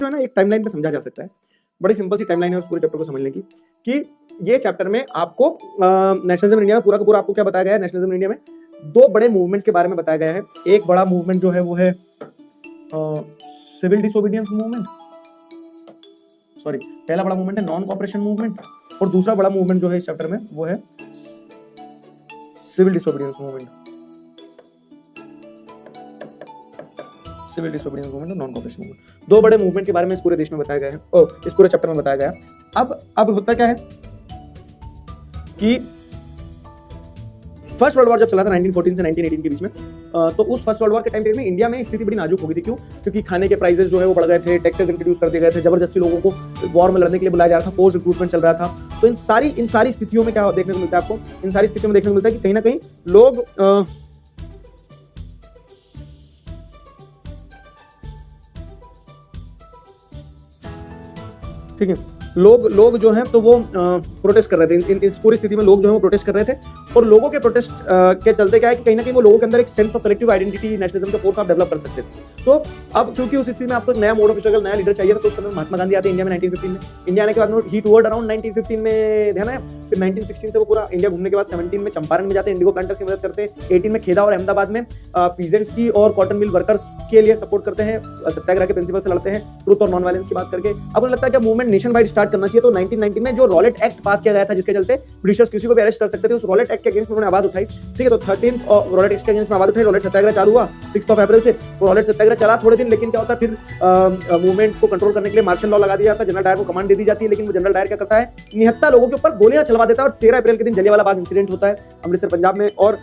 जो है ना एक टाइमलाइन पे समझा जा सकता है। बड़ी सिंपल सी टाइमलाइन है उस पूरे चैप्टर को समझने की कि ये चैप्टर में आपको नेशनलिज्म इन इंडिया में पूरा का पूरा आपको क्या बताया गया है। नेशनलिज्म इन इंडिया में दो बड़े मूवमेंट्स के बारे में बताया गया है। एक बड़ा मूवमेंट जो है वो है सिविल डिसोबीडियंस मूवमेंट, सॉरी पहला बड़ा मूवमेंट है नॉन कॉपरेशन मूवमेंट, और दूसरा बड़ा मूवमेंट जो है इस चैप्टर में वो है civil disobedience movement. Civil disobedience movement और नॉन कॉपरेशन मूवमेंट, दो बड़े मूवमेंट के बारे में इस पूरे देश में बताया गया है, इस पूरे चैप्टर में बताया गया है। अब होता क्या है कि फर्स्ट वर्ल्ड वॉर जब चला था 1914 से 1918 के बीच में, तो उस फर्स्ट वर्ल्ड वॉर के टाइम पीरियड में इंडिया में स्थिति बड़ी नाजुक हो गई थी। क्यों? क्योंकि खाने के प्राइसेस जो है वो बढ़ गए थे, टैक्सेस इंट्रोड्यूस कर दिए गए थे, जबरदस्ती लोगों को वॉर में लड़ने के लिए बुलाया जा रहा था, फोर्स रिक्रूटमेंट चल रहा था। तो इन सारी स्थितियों में क्या देखने को मिलता है आपको? इन सारी स्थितियों में देखने को मिलता है कि कहीं ना कहीं लोग ठीक है, लोग जो हैं तो वो प्रोटेस्ट कर रहे थे। इस पूरी स्थिति में लोग जो है वो प्रोटेस्ट कर रहे थे, और लोगों के प्रोटेस्ट के चलते क्या है कि कहीं ना कहीं वो लोगों के अंदर एक sense of collective identity, nationalism का फोर्स आप डेवलप कर सकते थे। तो अब क्योंकि उस स्थिति में आपको नया मोड ऑफ स्ट्रगल, नया लीडर चाहिए था, तो उस समय महात्मा गांधी आते हैं इंडिया में 1915 में। इंडिया आने के बाद में ही टूवर्ड अराउंड 1915 में ध्यान है, फिर 1916 से वो पूरा इंडिया घूमने के बाद 17 में चंपारण में जाते हैं, इंडिगो प्लांटर्स की मदद करते हैं, 18 में खेदा और अहमदाबाद में पीजेंट्स की और कॉटन मिल वर्कर्स के लिए सपोर्ट करते हैं, सत्याग्रह के प्रिंसिपल से लड़ते हैं, ट्रूथ और नॉन वायलेंस की बात करके। अब उन्हें लगता है कि मूवमेंट नेशन वाइड स्टार्ट करना चाहिए। तो 1919 में जो रॉलेट एक्ट पास किया गया था, जिसके चलते ब्रिटिशर्स किसी को भी अरेस्ट कर सकते थे, उस रॉलेट एक्ट के अगेंस्ट उन्होंने आवाज उठाई। ठीक है, तो 13 रॉलेट एक्ट के अगेंस्ट में आवाज उठाई, रॉलेट सत्याग्रह चालू हुआ 6 अप्रैल से। वो रॉलेट सत्याग्रह चला थोड़े दिन, लेकिन क्या होता है फिर मूवमेंट को कंट्रोल करने के लिए मार्शल लॉ लगा दिया जाता है, जनरल डायर को कमांड दे दी जाती है। लेकिन वो जनरल डायर क्या करता है, निहत्था लोगों के ऊपर गोलियां चलवा देता है, और 13 अप्रैल के दिन जलियांवाला बाग इंसिडेंट होता है अमृतसर पंजाब में, और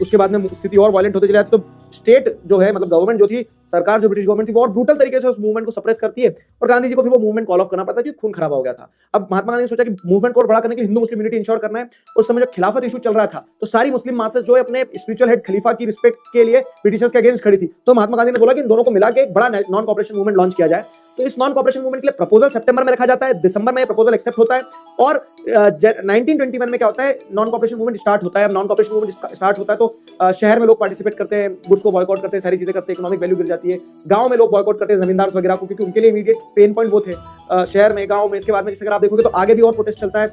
उसके बाद में स्थिति और वायलेंट होती चली जाती है। तो स्टेट जो है, मतलब गवर्नमेंट जो थी, सरकार जो ब्रिटिश गवर्नमेंट थी, वो और ब्रूटल तरीके से उस मूवमेंट को सप्रेस करती है, और गांधी जी को फिर वो मूवमेंट कॉल ऑफ करना पड़ता है क्योंकि खून खराब हो गया था। अब महात्मा गांधी ने सोचा कि मूवमेंट को और बड़ा करने के लिए हिंदू मुस्लिम यूनिटी इंश्योर करना है। उस समय जब खिलाफत इशू चल रहा था, तो सारी मुस्लिम मासेस जो है अपने स्पिरिचुअल हेड खलीफा की रिस्पेक्ट के लिए ब्रिटिशर्स के अगेंस्ट खड़ी थी। तो महात्मा गांधी ने बोला कि इन दोनों को मिला के एक बड़ा नॉन कॉपरेशन मूवमेंट लॉन्च किया जाए। तो इस नॉन कॉपरेशन मूवमेंट के लिए प्रपोजल सितंबर में रखा जाता है, दिसंबर में प्रपोजल एक्सेप्ट होता है, और 1921 में क्या होता है, नॉन कॉपरेशन मूवमेंट स्टार्ट होता है। अब नॉन कॉपरेशन मूवमेंट स्टार्ट होता है तो शहर में लोग पार्टिसिपेट करते हैं, गुड्स को बॉयकॉट करते हैं, सारी चीजें करते हैं, इकोनॉमिक वैल्यू गिर जाती है। गांव में लोग बॉयकॉट करते हैं जमींदार वगैरह को, क्योंकि उनके लिए इमीडिएट पेन पॉइंट वो थे शहर में, गांव में। इसके बाद में अगर आप देखोगे तो आगे भी और प्रोटेस्ट चलता है,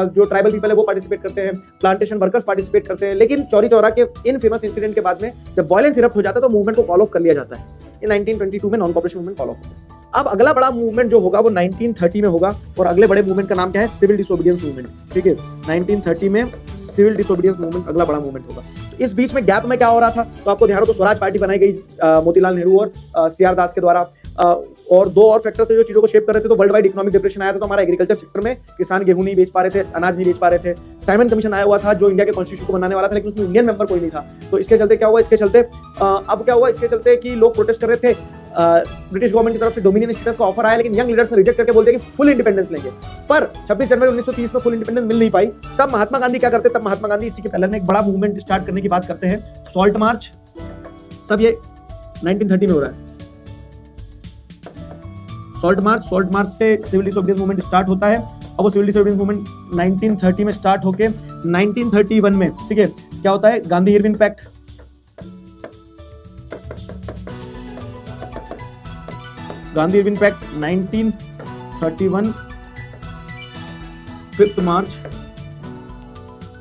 जो ट्राइबल पीपल है वो पार्टिसिपेट करते हैं, प्लांटेशन वर्कर्स पार्टिसिपेट करते हैं। लेकिन चौरी चौरा के इन फेमस इंसिडेंट के बाद में जब वायलेंस इरप्ट हो जाता है तो मूवमेंट को कॉल ऑफ कर लिया जाता है। ये 1922 में non cooperation movement call of होता है। अब अगला बड़ा मूवमेंट जो होगा वो 1930 में होगा, और अगले बड़े मूवमेंट का नाम क्या है, सिविल डिसोबीडियंस मूवमेंट। ठीक है, 1930 में सिविल डिसोबीडियंस मूवमेंट अगला बड़ा मूवमेंट होगा। तो इस बीच में गैप में क्या हो रहा था, तो आपको ध्यान हो तो स्वराज पार्टी बनाई गई मोतीलाल नेहरू और CR दास के द्वारा, और दो और फैक्टर्स थे जो चीजों को शेप कर रहे थे। तो वर्ल्ड वाइड इकोनॉमिक डिप्रेशन आया था, तो हमारा एग्रीकल्चर सेक्टर में किसान गेहूं नहीं बेच पा रहे थे, अनाज नहीं बेच पा रहे थे। साइमन कमीशन आया हुआ था जो इंडिया के कॉन्स्टिट्यूशन को बनाने वाला था, लेकिन उसमें इंडियन मेंबर कोई नहीं था। तो इसके चलते क्या हुआ, इसके चलते कि लोग प्रोटेस्ट कर रहे थे। ब्रिटिश गवर्नमेंट की तरफ से डोमिनियन स्टेटस का ऑफर आया, लेकिन यंग लीडर्स ने रिजेक्ट करके बोलते कि फुल इंडिपेंडेंस लेंगे। पर 26 जनवरी 1930 में फुल इंडिपेंडेंस मिल नहीं पाई। तब महात्मा गांधी क्या करते, तब महात्मा गांधी इसी के पहले एक बड़ा मूवमेंट स्टार्ट करने की बात करते हैं, सॉल्ट मार्च। सब ये 1930 में हो रहा है। सॉल्ट मार्च से सिविल डिसोबीडियंस मूवमेंट स्टार्ट होता है। अब वो सिविल डिसोबीडियंस मूवमेंट 1930 में स्टार्ट होके 1931 में, ठीक है, क्या होता है, Gandhi Irwin pact. Gandhi Irwin pact 1931 5 March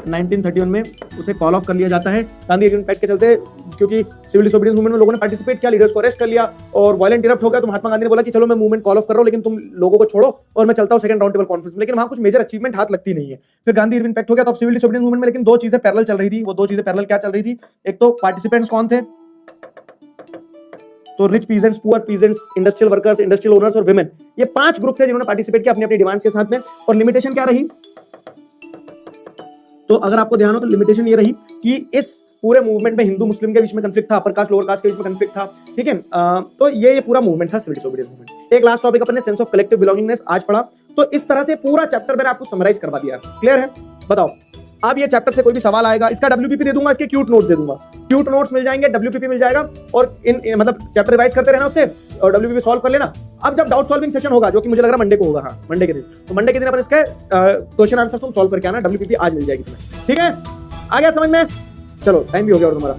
1931 में उसे कॉल ऑफ कर लिया जाता है। गांधी इरविन पैक्ट के चलते, क्योंकि सिविल डिसोबीडियंस मूवमेंट में लोगों ने पार्टिसिपेट किया, लीडर्स को अरेस्ट कर लिया और वायलेंट इरप्ट हो गया, तो महात्मा गांधी ने बोला कि चलो मैं मूवमेंट कॉल ऑफ कर रहा हूं, लेकिन तुम लोगों को छोड़ो और मैं चलता हूं सेकंड राउंड टेबल कॉन्फ्रेंस में। लेकिन वहां कुछ मेजर अचीवमेंट हाथ लगती नहीं है। फिर गांधी इरविन पैक्ट हो गया, तो अब सिविल डिसोबीडियंस मूवमेंट में लेकिन दो चीजें पैरेलल चल रही थी। वो दो चीजें पैरेलल क्या चल रही थी, एक तो पार्टिसिपेंट्स कौन थे, तो rich peasants, poor peasants, industrial workers, industrial owners और विमेन, ये 5 ग्रुप थे जिन्होंने पार्टिसिपेट किया अपनी अपनी डिमांड्स के साथ में। और लिमिटेशन क्या रही, तो अगर आपको ध्यान हो तो लिमिटेशन ये रही कि इस पूरे मूवमेंट में हिंदू मुस्लिम के बीच में कंफ्लिक्ट था, अपर कास्ट लोअर कास्ट के बीच में कंफ्लिक्ट था। ठीक है, तो ये पूरा मूवमेंट था सिविल डिसोबीडियंस मूवमेंट। एक लास्ट टॉपिक अपने सेंस ऑफ कलेक्टिव बिलोंगिंगनेस आज पढ़ा। तो इस तरह से पूरा चैप्टर मैंने आपको समराइज करवा दिया। क्लियर है? बताओ, अब ये चैप्टर से कोई भी सवाल आएगा, इसका WPP दे दूंगा, इसके क्यूट नोट्स दे दूंगा, क्यूट नोट्स मिल जाएंगे, WPP मिल जाएगा, और मतलब चैप्टर रिवाइज करते रहना उससे, और WPP सॉल्व कर लेना। अब जब डाउट सॉल्विंग सेशन होगा, जो कि मुझे लग रहा है मंडे को होगा, हाँ मंडे के दिन, तो मंडे के दिन अपन इसके क्वेश्चन आंसर तुम सॉल्व करके आना, WPP आज मिल जाएगी तुम्हें। ठीक है, आ गया समझ में? चलो टाइम भी हो गया और तुम्हारा।